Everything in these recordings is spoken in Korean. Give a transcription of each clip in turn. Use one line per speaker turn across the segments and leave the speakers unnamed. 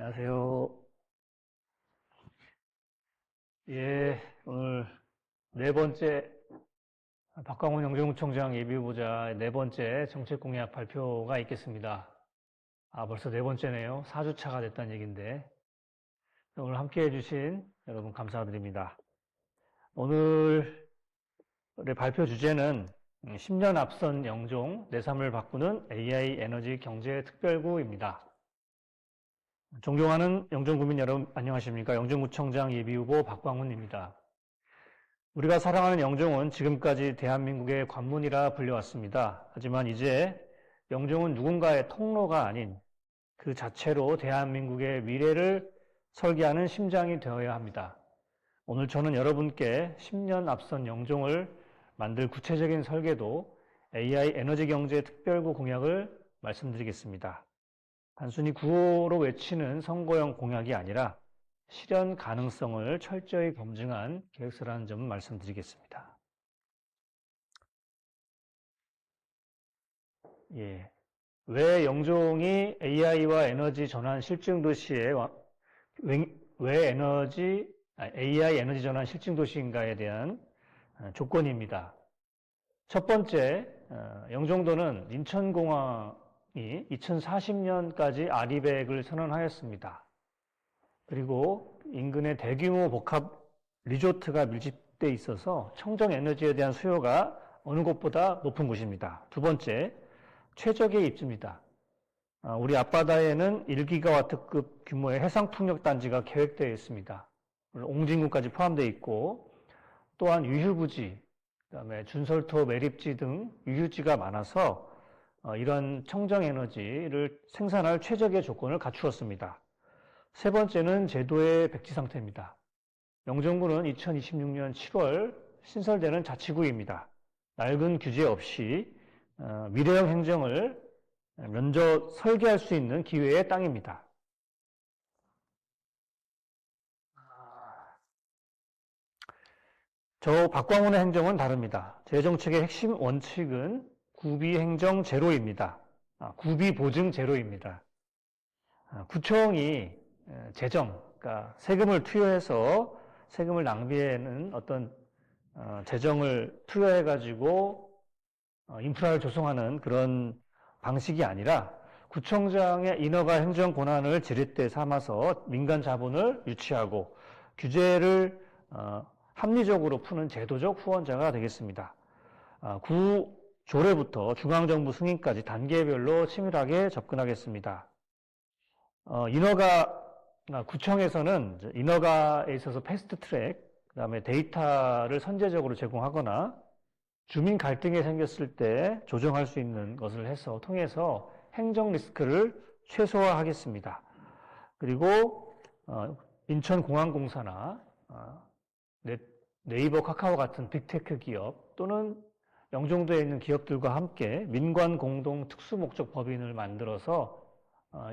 안녕하세요. 예, 오늘 네 번째 박광훈 영종구청장 예비후보자 네 번째 정책 공약 발표가 있겠습니다. 벌써 네 번째네요. 4주차가 됐다는 얘기인데 오늘 함께 해주신 여러분 감사드립니다. 오늘의 발표 주제는 10년 앞선 영종 내 삶을 바꾸는 AI 에너지 경제 특별구입니다. 존경하는 영종구민 여러분 안녕하십니까? 영종구청장 예비후보 박광훈입니다. 우리가 사랑하는 영종은 지금까지 대한민국의 관문이라 불려왔습니다. 하지만 이제 영종은 누군가의 통로가 아닌 그 자체로 대한민국의 미래를 설계하는 심장이 되어야 합니다. 오늘 저는 여러분께 10년 앞선 영종을 만들 구체적인 설계도 AI 에너지 경제 특별구 공약을 말씀드리겠습니다. 단순히 구호로 외치는 선거용 공약이 아니라 실현 가능성을 철저히 검증한 계획서라는 점을 말씀드리겠습니다. 왜 영종이 AI와 에너지 전환 실증 도시에 왜 AI 에너지 전환 실증 도시인가에 대한 조건입니다. 첫 번째, 영종도는 인천공항이 2040년까지 아리백을 선언하였습니다. 그리고 인근에 대규모 복합 리조트가 밀집돼 있어서 청정 에너지에 대한 수요가 어느 곳보다 높은 곳입니다. 두 번째, 최적의 입지입니다. 우리 앞바다에는 1기가와트급 규모의 해상풍력단지가 계획되어 있습니다. 옹진군까지 포함되어 있고 또한 유휴부지, 그다음에 준설토, 매립지 등 유휴지가 많아서 이런 청정 에너지를 생산할 최적의 조건을 갖추었습니다. 세 번째는 제도의 백지 상태입니다. 영종구는 2026년 7월 신설되는 자치구입니다. 낡은 규제 없이 미래형 행정을 먼저 설계할 수 있는 기회의 땅입니다. 저 박광훈의 행정은 다릅니다. 제 정책의 핵심 원칙은 구비행정 제로입니다. 구비보증 제로입니다. 구청이 재정, 그러니까 세금을 투여해서 세금을 낭비하는 어떤 재정을 투여해가지고 인프라를 조성하는 그런 방식이 아니라 구청장의 인허가 행정 권한을 지렛대 삼아서 민간 자본을 유치하고 규제를 합리적으로 푸는 제도적 후원자가 되겠습니다. 구 조례부터 중앙정부 승인까지 단계별로 치밀하게 접근하겠습니다. 구청에서는 인허가에 있어서 패스트 트랙, 그 다음에 데이터를 선제적으로 제공하거나 주민 갈등이 생겼을 때 조정할 수 있는 것을 통해서 행정 리스크를 최소화하겠습니다. 그리고 인천공항공사나 네이버, 카카오 같은 빅테크 기업 또는 영종도에 있는 기업들과 함께 민관 공동 특수목적 법인을 만들어서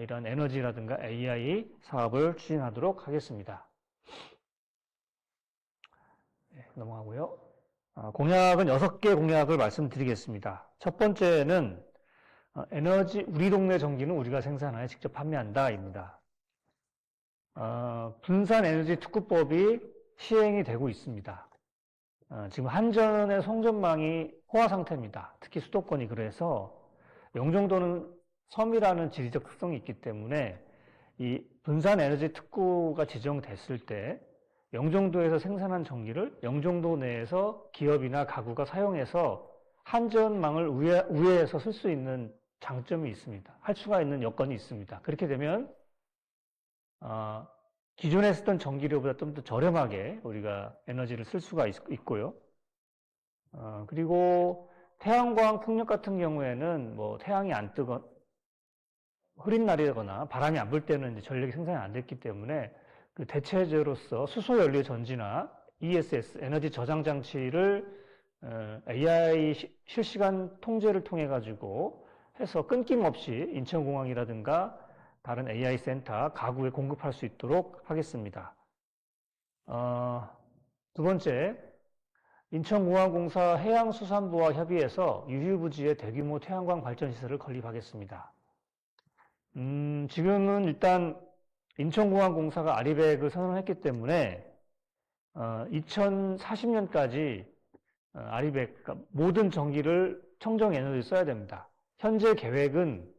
이런 에너지라든가 AI 사업을 추진하도록 하겠습니다. 넘어가고요. 공약은 6개 공약을 말씀드리겠습니다. 첫 번째는 우리 동네 전기는 우리가 생산하여 직접 판매한다입니다. 분산 에너지 특구법이 시행이 되고 있습니다. 지금 한전의 송전망이 포화 상태입니다. 특히 수도권이 그래서 영종도는 섬이라는 지리적 특성이 있기 때문에 이 분산 에너지 특구가 지정됐을 때 영종도에서 생산한 전기를 영종도 내에서 기업이나 가구가 사용해서 한전망을 우회해서 쓸 수 있는 장점이 있습니다. 할 수가 있는 여건이 있습니다. 그렇게 되면 기존에 쓰던 전기료보다 좀 더 저렴하게 우리가 에너지를 쓸 수가 있고요. 그리고 태양광 풍력 같은 경우에는 뭐 태양이 안 뜨거나 흐린 날이거나 바람이 안 불 때는 이제 전력이 생산이 안 됐기 때문에 그 대체제로서 수소연료 전지나 ESS 에너지 저장 장치를 AI 실시간 통제를 통해 가지고 해서 끊김없이 인천공항이라든가 다른 AI 센터, 가구에 공급할 수 있도록 하겠습니다. 두 번째, 인천공항공사 해양수산부와 협의해서 유휴부지에 대규모 태양광 발전시설을 건립하겠습니다. 지금은 일단 인천공항공사가 아리백을 선언했기 때문에 2040년까지 아리백, 그러니까 모든 전기를 청정 에너지 써야 됩니다. 현재 계획은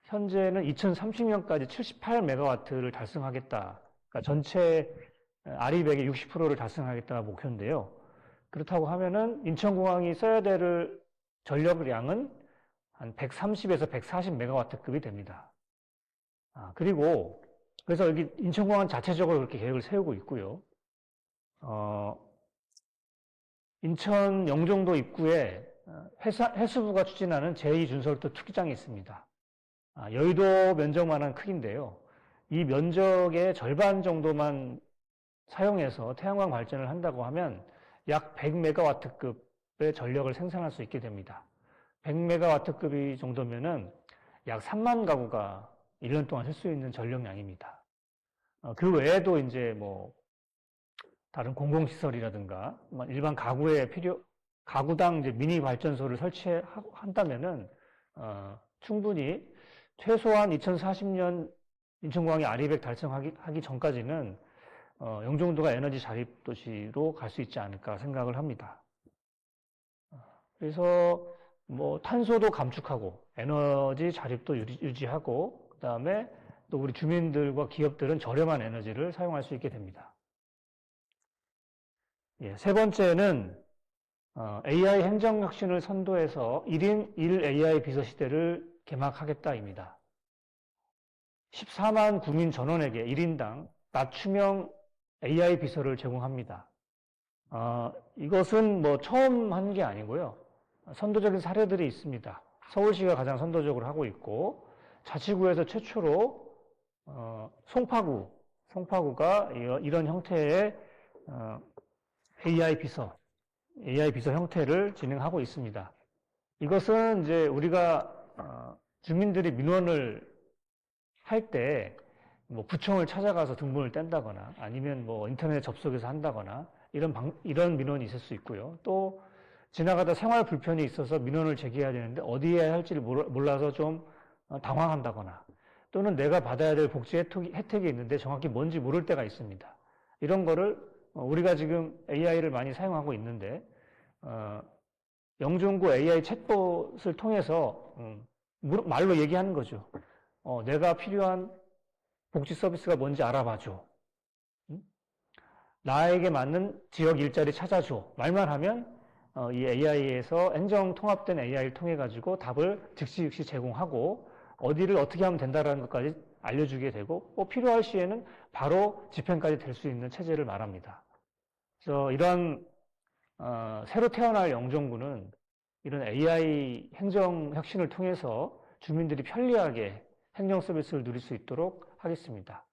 현재는 2030년까지 78메가와트를 달성하겠다. 그러니까 전체 아리백의 60%를 달성하겠다가 목표인데요. 그렇다고 하면은 인천공항이 써야 될 전력량은 한 130에서 140메가와트급이 됩니다. 그리고 그래서 여기 인천공항 자체적으로 그렇게 계획을 세우고 있고요. 인천 영종도 입구에 해수부가 추진하는 제2준설도 투기장이 있습니다. 여의도 면적만한 크기인데요. 이 면적의 절반 정도만 사용해서 태양광 발전을 한다고 하면 약 100메가와트급의 전력을 생산할 수 있게 됩니다. 100메가와트급이 정도면은 약 3만 가구가 1년 동안 쓸 수 있는 전력량입니다. 그 외에도 이제 뭐 다른 공공시설이라든가 일반 가구당 이제 미니 발전소를 설치한다면은 충분히 최소한 2040년 인천공항이 아리백 달성하기 전까지는 영종도가 에너지 자립 도시로 갈 수 있지 않을까 생각을 합니다. 그래서 뭐 탄소도 감축하고 에너지 자립도 유지하고 그다음에 또 우리 주민들과 기업들은 저렴한 에너지를 사용할 수 있게 됩니다. 세 번째는 AI 행정혁신을 선도해서 1인 1 AI 비서 시대를 개막하겠다입니다. 14만 국민 전원에게 1인당 맞춤형 AI 비서를 제공합니다. 이것은 뭐 처음 한 게 아니고요. 선도적인 사례들이 있습니다. 서울시가 가장 선도적으로 하고 있고 자치구에서 최초로 송파구가 이런 형태의 AI 비서 형태를 진행하고 있습니다. 이것은 이제 우리가 주민들이 민원을 할 때 뭐 구청을 찾아가서 등본을 뗀다거나 아니면 뭐 인터넷 접속해서 한다거나 이런 민원이 있을 수 있고요. 또 지나가다 생활 불편이 있어서 민원을 제기해야 되는데 어디에 해야 할지를 몰라서 좀 당황한다거나 또는 내가 받아야 될 복지 혜택이 있는데 정확히 뭔지 모를 때가 있습니다. 이런 거를 우리가 지금 AI를 많이 사용하고 있는데 영종구 AI 챗봇을 통해서 말로 얘기하는 거죠. 내가 필요한 복지 서비스가 뭔지 알아봐줘. 나에게 맞는 지역 일자리 찾아줘. 말만 하면 이 AI에서 행정 통합된 AI를 통해 가지고 답을 즉시 제공하고 어디를 어떻게 하면 된다는 것까지 알려주게 되고 필요할 시에는 바로 집행까지 될 수 있는 체제를 말합니다. 그래서 이런 새로 태어날 영종구는 이런 AI 행정 혁신을 통해서 주민들이 편리하게 행정 서비스를 누릴 수 있도록 하겠습니다.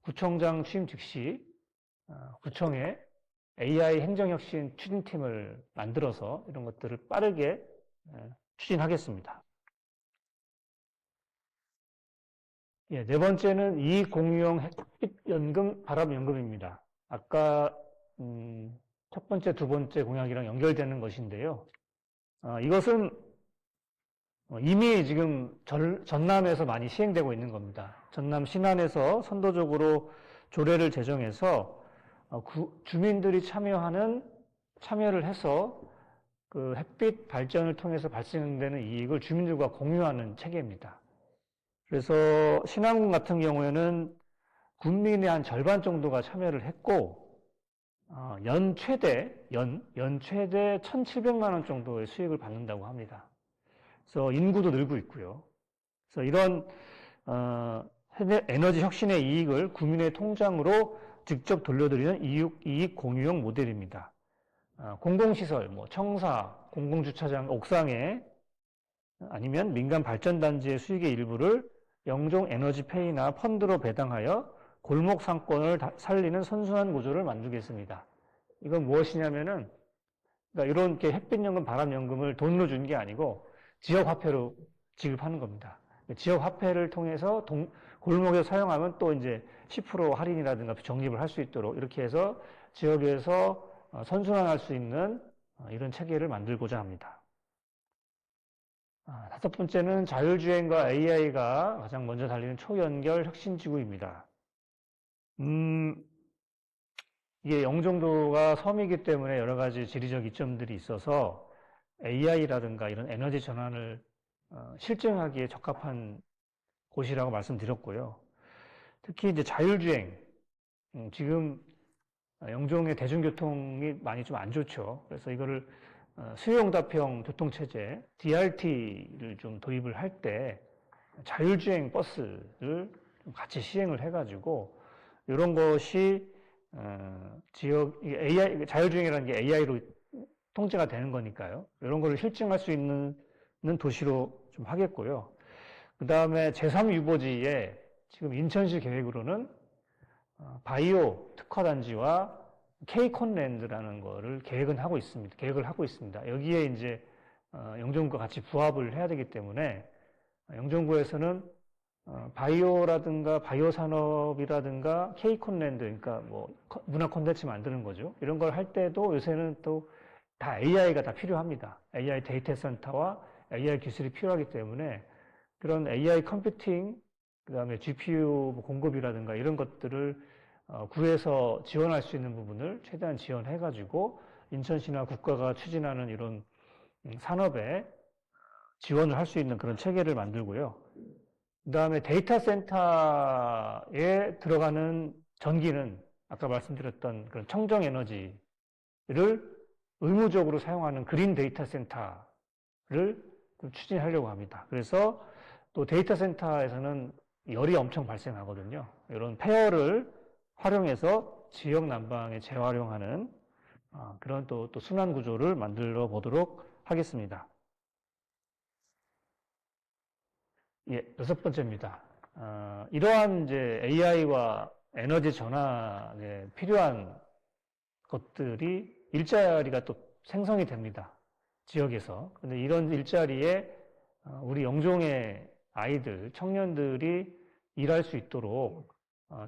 구청장 취임 즉시 구청에 AI 행정혁신 추진팀을 만들어서 이런 것들을 빠르게 추진하겠습니다. 네 번째는 이익공유형 햇빛연금, 바람연금입니다. 아까 첫 번째, 두 번째 공약이랑 연결되는 것인데요. 이것은 이미 지금 전남에서 많이 시행되고 있는 겁니다. 전남 신안에서 선도적으로 조례를 제정해서 주민들이 참여를 해서 그 햇빛 발전을 통해서 발생되는 이익을 주민들과 공유하는 체계입니다. 그래서 신안군 같은 경우에는 군민의 한 절반 정도가 참여를 했고 연 최대 1,700만 원 정도의 수익을 받는다고 합니다. 그래서 인구도 늘고 있고요. 그래서 이런 에너지 혁신의 이익을 국민의 통장으로 직접 돌려드리는 이익 공유형 모델입니다. 공공시설, 뭐 청사, 공공주차장 옥상에 아니면 민간 발전단지의 수익의 일부를 영종 에너지페이나 펀드로 배당하여 골목 상권을 살리는 선순환 구조를 만들겠습니다. 이건 무엇이냐면은 그러니까 이런 햇빛연금, 바람연금을 돈으로 준 게 아니고 지역화폐로 지급하는 겁니다. 지역화폐를 통해서 골목에서 사용하면 또 이제 10% 할인이라든가 적립을 할 수 있도록 이렇게 해서 지역에서 선순환할 수 있는 이런 체계를 만들고자 합니다. 다섯 번째는 자율주행과 AI가 가장 먼저 달리는 초연결 혁신지구입니다. 이게 영종도가 섬이기 때문에 여러 가지 지리적 이점들이 있어서 AI라든가 이런 에너지 전환을 실증하기에 적합한 곳이라고 말씀드렸고요. 특히 이제 자율주행, 지금 영종의 대중교통이 많이 좀 안 좋죠. 그래서 이거를 수요응답형 교통체제, DRT를 좀 도입을 할 때 자율주행 버스를 좀 같이 시행을 해가지고 이런 것이 AI, 자율주행이라는 게 AI로 통제가 되는 거니까요. 이런 걸 실증할 수 있는 도시로 좀 하겠고요. 그 다음에 제3유보지에 지금 인천시 계획으로는 바이오 특화단지와 K콘랜드라는 거를 계획을 하고 있습니다. 여기에 이제 영종구가 같이 부합을 해야 되기 때문에 영종구에서는 바이오라든가 바이오 산업이라든가 K콘랜드, 그러니까 뭐 문화 콘텐츠 만드는 거죠. 이런 걸 할 때도 요새는 또 다 AI가 다 필요합니다. AI 데이터 센터와 AI 기술이 필요하기 때문에 그런 AI 컴퓨팅, 그 다음에 GPU 공급이라든가 이런 것들을 구에서 지원할 수 있는 부분을 최대한 지원해가지고 인천시나 국가가 추진하는 이런 산업에 지원을 할 수 있는 그런 체계를 만들고요. 그 다음에 데이터 센터에 들어가는 전기는 아까 말씀드렸던 그런 청정 에너지를 의무적으로 사용하는 그린 데이터 센터를 추진하려고 합니다. 그래서 또 데이터 센터에서는 열이 엄청 발생하거든요. 이런 폐열을 활용해서 지역 난방에 재활용하는 그런 또 순환 구조를 만들어 보도록 하겠습니다. 예, 여섯 번째입니다. 이러한 이제 AI와 에너지 전환에 필요한 것들이 일자리가 또 생성이 됩니다. 지역에서. 근데 이런 일자리에 우리 영종의 아이들, 청년들이 일할 수 있도록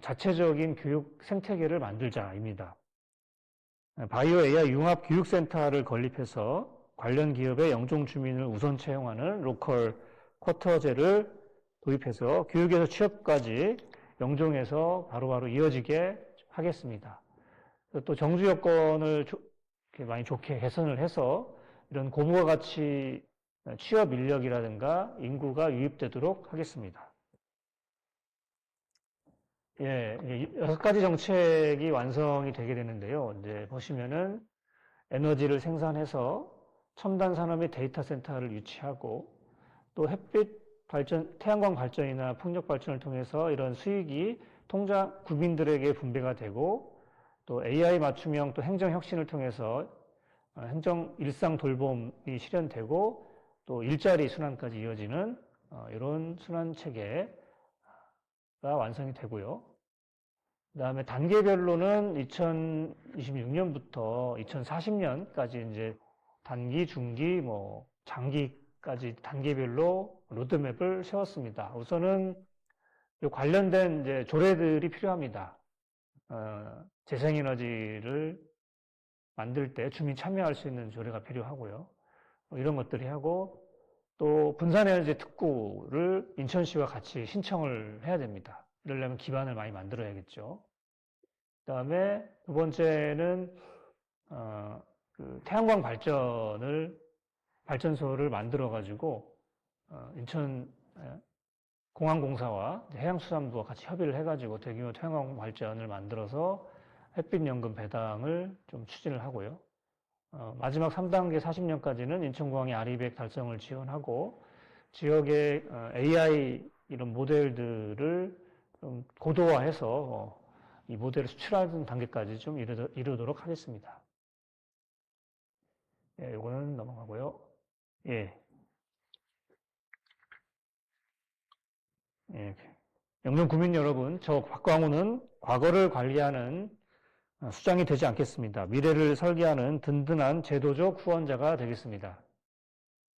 자체적인 교육 생태계를 만들자입니다. 바이오 AI 융합 교육센터를 건립해서 관련 기업의 영종 주민을 우선 채용하는 로컬 쿼터제를 도입해서 교육에서 취업까지 영종에서 바로바로 이어지게 하겠습니다. 또 정주 여건을 많이 좋게 개선을 해서 이런 고부가 가치 취업 인력이라든가 인구가 유입되도록 하겠습니다. 예, 6가지 정책이 완성이 되게 되는데요. 이제 보시면은 에너지를 생산해서 첨단 산업 및 데이터 센터를 유치하고 또 햇빛 발전, 태양광 발전이나 풍력 발전을 통해서 이런 수익이 통장 국민들에게 분배가 되고 또 AI 맞춤형 또 행정 혁신을 통해서 행정 일상 돌봄이 실현되고 또 일자리 순환까지 이어지는 이런 순환 체계가 완성이 되고요. 그 다음에 단계별로는 2026년부터 2040년까지 이제 단기, 중기, 뭐 장기까지 단계별로 로드맵을 세웠습니다. 우선은 관련된 이제 조례들이 필요합니다. 재생에너지를 만들 때 주민 참여할 수 있는 조례가 필요하고요. 이런 것들이 하고 또 분산에너지 특구를 인천시와 같이 신청을 해야 됩니다. 이러려면 기반을 많이 만들어야겠죠. 그 다음에 두 번째는 그 태양광 발전소를 만들어 가지고 인천 공항공사와 해양수산부와 같이 협의를 해가지고 대규모 태양광 발전을 만들어서 햇빛연금 배당을 좀 추진을 하고요. 마지막 3단계 40년까지는 인천공항의 RE100 달성을 지원하고 지역의 AI 이런 모델들을 좀 고도화해서 이 모델을 수출하는 단계까지 좀 이루도록 하겠습니다. 예, 이거는 넘어가고요. 예. 예. 영종 구민 여러분, 저 박광우는 과거를 관리하는 수장이 되지 않겠습니다. 미래를 설계하는 든든한 제도적 후원자가 되겠습니다.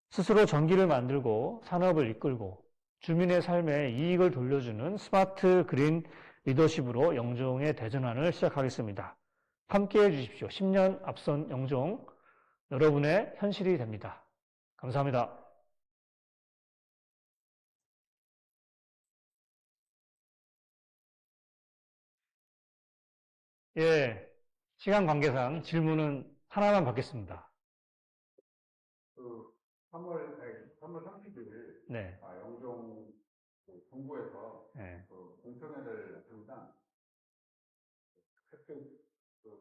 스스로 전기를 만들고 산업을 이끌고 주민의 삶에 이익을 돌려주는 스마트 그린 리더십으로 영종의 대전환을 시작하겠습니다. 함께해 주십시오. 10년 앞선 영종, 여러분의 현실이 됩니다. 감사합니다. 예, 시간 관계상 질문은 하나만 받겠습니다.
그 3월 30일
네,
영종 정부에서
네,
공청회를 항상 햇빛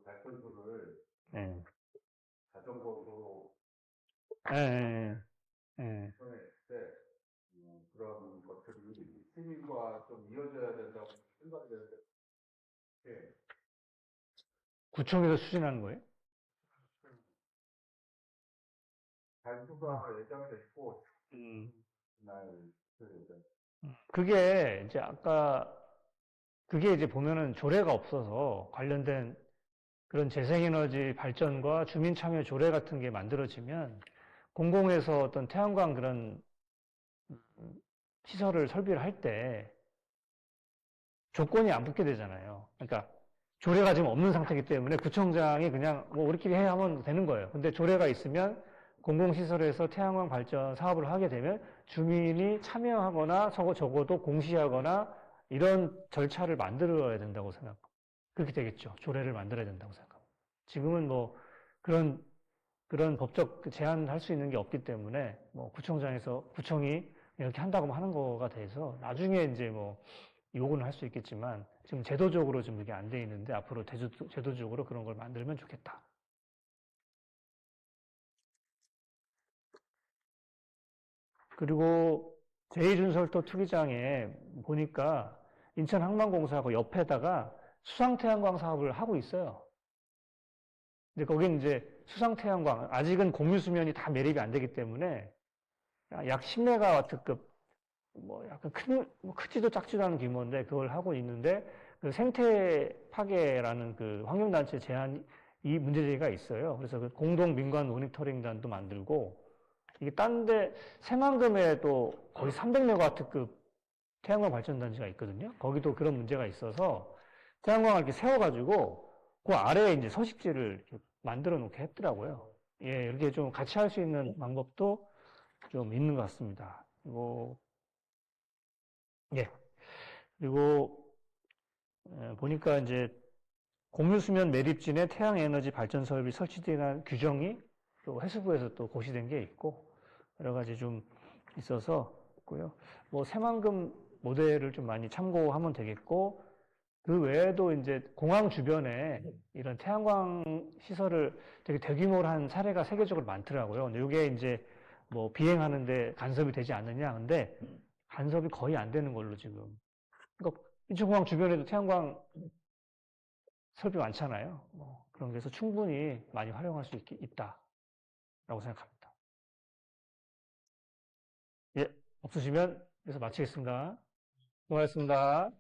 발전소를
네,
자전거로
네, 네.
구성했을 때 그런 것들이 시민과 좀 이어져야 된다고 생각이 되는데 예,
구청에서 추진하는 거예요?
발주가 예정돼 있고
음.
날 예정.
그게 이제 아까 그게 이제 보면은 조례가 없어서 관련된 그런 재생에너지 발전과 주민 참여 조례 같은 게 만들어지면 공공에서 어떤 태양광 그런 시설을 설비를 할 때 조건이 안 붙게 되잖아요. 그러니까 조례가 지금 없는 상태이기 때문에 구청장이 그냥 뭐 우리끼리 해 하면 되는 거예요. 근데 조례가 있으면 공공시설에서 태양광 발전 사업을 하게 되면 주민이 참여하거나 적어도 공시하거나 이런 절차를 만들어야 된다고 생각합니다. 그렇게 되겠죠. 조례를 만들어야 된다고 생각합니다. 지금은 뭐 그런 법적 제한할 수 있는 게 없기 때문에 뭐 구청이 이렇게 한다고 하는 거가 돼서 나중에 이제 뭐 요구는 할 수 있겠지만 지금 제도적으로 좀 이게 안 돼 있는데 앞으로 제도적으로 그런 걸 만들면 좋겠다. 그리고 제2준설도 투기장에 보니까 인천항만공사하고 옆에다가 수상태양광 사업을 하고 있어요. 근데 거긴 이제 수상태양광, 아직은 공유수면이 다 매립이 안 되기 때문에 약 10메가와트급, 뭐 약간 뭐 크지도 작지도 않은 규모인데 그걸 하고 있는데 그 생태 파괴라는 그 환경단체 제한 이 문제제기가 있어요. 그래서 그 공동 민관 모니터링단도 만들고 이게 딴데 새만금에 또 거의 300메가와트급 태양광 발전단지가 있거든요. 거기도 그런 문제가 있어서 태양광을 이렇게 세워가지고 그 아래에 이제 서식지를 이렇게 만들어 놓게 했더라고요. 예, 이렇게 좀 같이 할 수 있는 방법도 좀 있는 것 같습니다. 그리고, 예. 그리고, 보니까 이제 공유수면 매립진에 태양에너지 발전 설비 설치에 대한 규정이 또 해수부에서 또 고시된 게 있고, 여러 가지 좀 있어서 있고요. 뭐 새만금 모델을 좀 많이 참고하면 되겠고, 그 외에도 이제 공항 주변에 이런 태양광 시설을 되게 대규모로 한 사례가 세계적으로 많더라고요. 근데 이게 이제 뭐 비행하는데 간섭이 되지 않느냐. 근데 간섭이 거의 안 되는 걸로 지금. 그러니까 인천공항 주변에도 태양광 설비 많잖아요. 뭐 그런 데서 충분히 많이 활용할 수 있다라고 생각합니다. 예, 없으시면 그래서 마치겠습니다. 수고하셨습니다.